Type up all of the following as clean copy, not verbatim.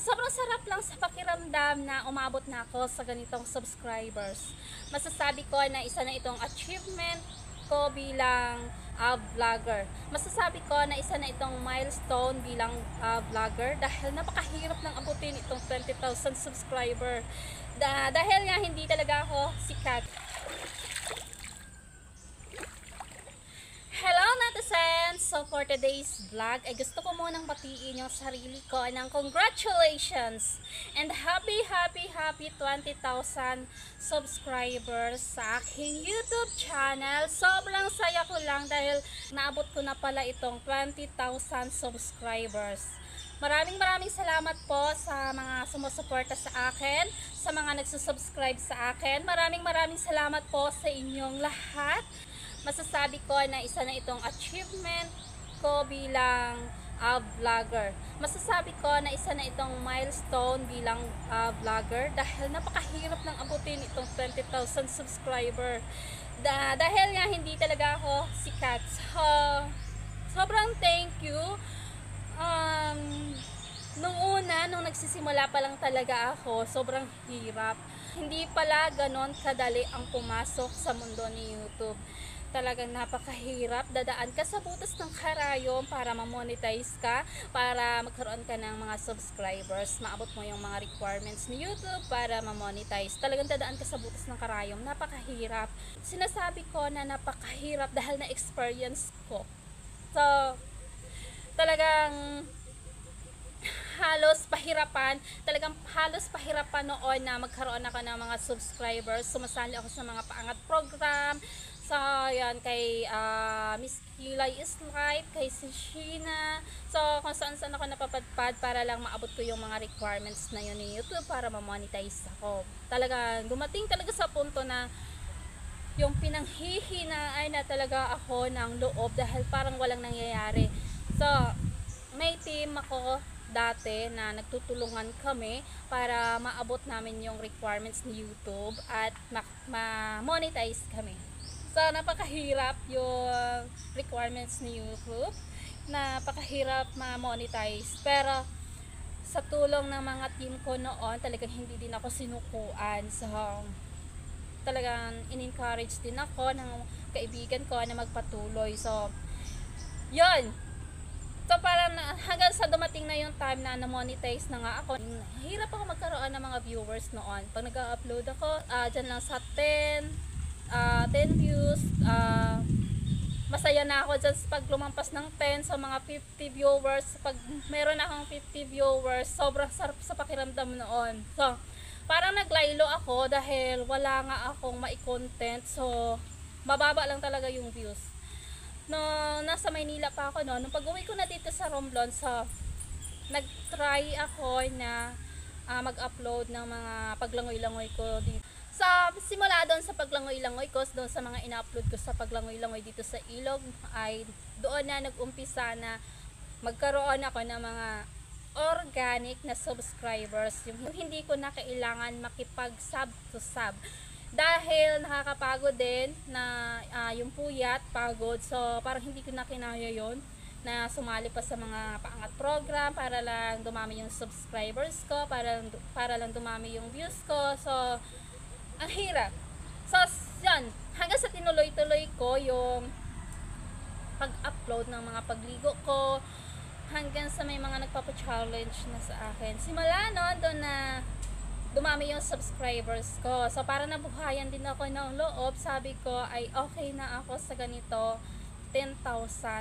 Sobrang sarap lang sa pakiramdam na umabot na ako sa ganitong subscribers. Masasabi ko na isa na itong achievement ko bilang vlogger. Masasabi ko na isa na itong milestone bilang vlogger dahil napakahirap ng abutin itong 20,000 subscriber. Dahil nga hindi talaga ako sikat. Hello netizens! So for today's vlog ay gusto ko munang batiin yung sarili ko ng congratulations and happy 20,000 subscribers sa aking YouTube channel. Sobrang saya ko lang dahil naabot ko na pala itong 20,000 subscribers. Maraming salamat po sa mga sumusuporta sa akin, sa mga nagsusubscribe sa akin. Maraming salamat po sa inyong lahat. Masasabi ko na isa na itong achievement ko bilang vlogger. Masasabi ko na isa na itong milestone bilang vlogger dahil napakahirap ng abutin itong 20,000 subscriber. Dahil nga hindi talaga ako sikat. So, sobrang thank you. Nung nagsisimula pa lang talaga ako, sobrang hirap. Hindi pala ganon kadali ang pumasok sa mundo ni YouTube. Talagang napakahirap. Dadaan ka sa butas ng karayom para ma-monetize ka, para magkaroon ka ng mga subscribers. Maabot mo yung mga requirements ni YouTube para ma-monetize. Talagang dadaan ka sa butas ng karayom. Napakahirap. Sinasabi ko na napakahirap dahil na-experience ko. So, talagang halos pahirapan noon na magkaroon ako ng mga subscribers. Sumasali ako sa mga paangat program. So, yan, kay Miss Kilay is Life, kay Sheena. So, kung saan ako napapadpad para lang maabot ko yung mga requirements na yun ni YouTube para ma-monetize ako. Talagang dumating talaga sa punto na yung pinanghihinaan na talaga ako ng loob dahil parang walang nangyayari. So, may team ako dati na nagtutulungan kami para maabot namin yung requirements ni YouTube at ma-monetize kami. So, napakahirap yung requirements ni YouTube. Napakahirap ma-monetize. Pero, sa tulong ng mga team ko noon, talagang hindi din ako sinukuan. So, talagang in-encourage din ako ng kaibigan ko na magpatuloy. So, yun. So, parang hanggang sa dumating na yung time na na-monetize na nga ako, hirap ako magkaroon ng mga viewers noon. Pag nag-upload ako, dyan lang sa 10 views, masaya na ako dyan pag lumampas ng 10, so mga 50 viewers. Pag meron akong 50 viewers, sobrang sarap sa pakiramdam noon. So, parang naglaylo ako dahil wala nga akong mai-content, so mababa lang talaga yung views. No, nasa Maynila pa ako noon. Nung pag-uwi ko na dito sa Romblon, so nag-try ako na mag-upload ng mga paglangoy-langoy ko dito. So, simula doon sa paglangoy-langoy ko, doon sa mga ina-upload ko sa paglangoy-langoy dito sa Ilog, ay doon na nag-umpisa na magkaroon ako ng mga organic na subscribers. Yung hindi ko na kailangan makipag-sub to sub. Dahil nakakapagod din na yung puyat, pagod. So, parang hindi ko na kinaya yun na sumali pa sa mga paangat program para lang dumami yung subscribers ko, para lang dumami yung views ko. So, ang hirap. So, yan. Hanggang sa tinuloy-tuloy ko yung pag-upload ng mga pagligo ko, hanggang sa may mga nagpapa-challenge na sa akin. Simula no, doon na dumami yung subscribers ko. So, para nabuhayan din ako ng loob, sabi ko ay okay na ako sa ganito 10,000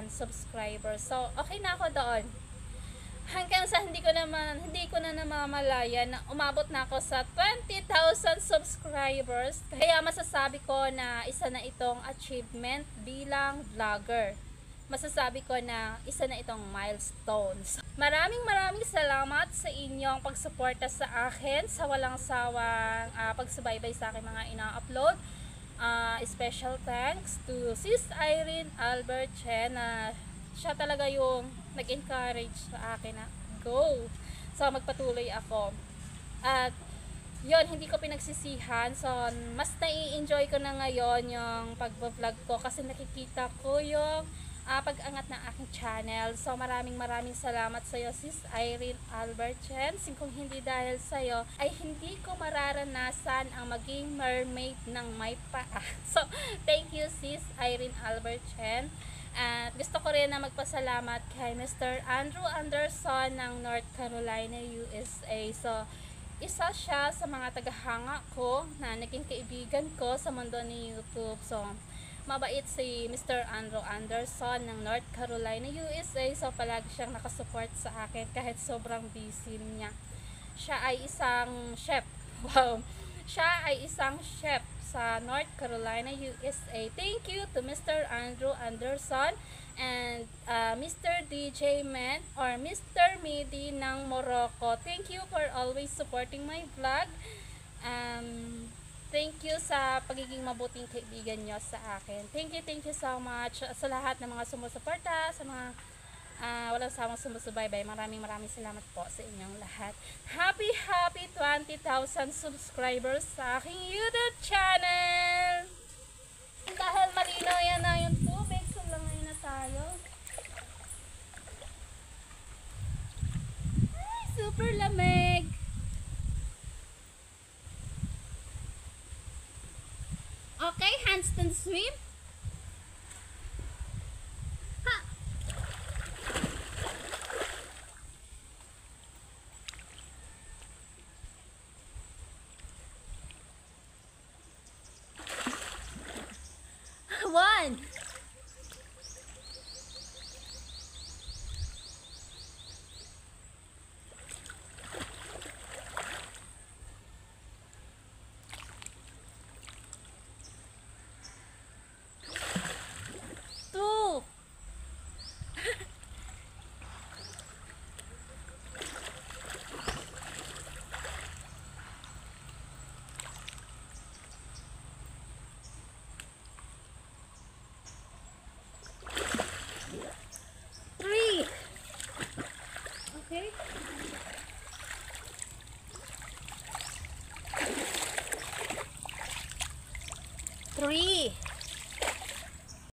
subscribers. So, okay na ako doon. Hanggang sa hindi ko na namamalaya na umabot na ako sa 20,000 subscribers. Kaya masasabi ko na isa na itong achievement bilang vlogger. Masasabi ko na isa na itong milestones. Maraming salamat sa inyong pagsuporta sa akin, sa walang sawang pagsubaybay sa aking mga ina-upload. Special thanks to Sis Irene Albert Chen na siya talaga yung nag-encourage sa akin na go. So, magpatuloy ako. At yun, hindi ko pinagsisihan. So, mas nai-enjoy ko na ngayon yung pag-vlog ko kasi nakikita ko yung pag-angat ng aking channel. So maraming salamat sa iyo, Sis Irene Albertchen. Kung hindi dahil sa iyo ay hindi ko mararanasan ang maging mermaid ng may paa. So thank you, Sis Irene Albertchen. At gusto ko rin na magpasalamat kay Mr. Andrew Anderson ng North Carolina, USA. So isa siya sa mga tagahanga ko na naging kaibigan ko sa mundo ni YouTube. So mabait si Mr. Andrew Anderson ng North Carolina, USA. So palagi siyang nakasupport sa akin kahit sobrang busy niya. Siya ay isang chef. Wow. Siya ay isang chef sa North Carolina, USA. Thank you to Mr. Andrew Anderson and Mr. DJ Man or Mr. Midi ng Morocco. Thank you for always supporting my vlog. Thank you sa pagiging mabuting kaibigan nyo sa akin. Thank you so much sa lahat ng mga sumusuporta, sa mga walang samang sumusubaybay. Maraming salamat po sa inyong lahat. Happy 20,000 subscribers sa aking YouTube channel! Dahil malinaw yan na yung tubig, so langay na tayo. Ay, super lamig! Okay, handstand swim. Ha. One. Okay. 3.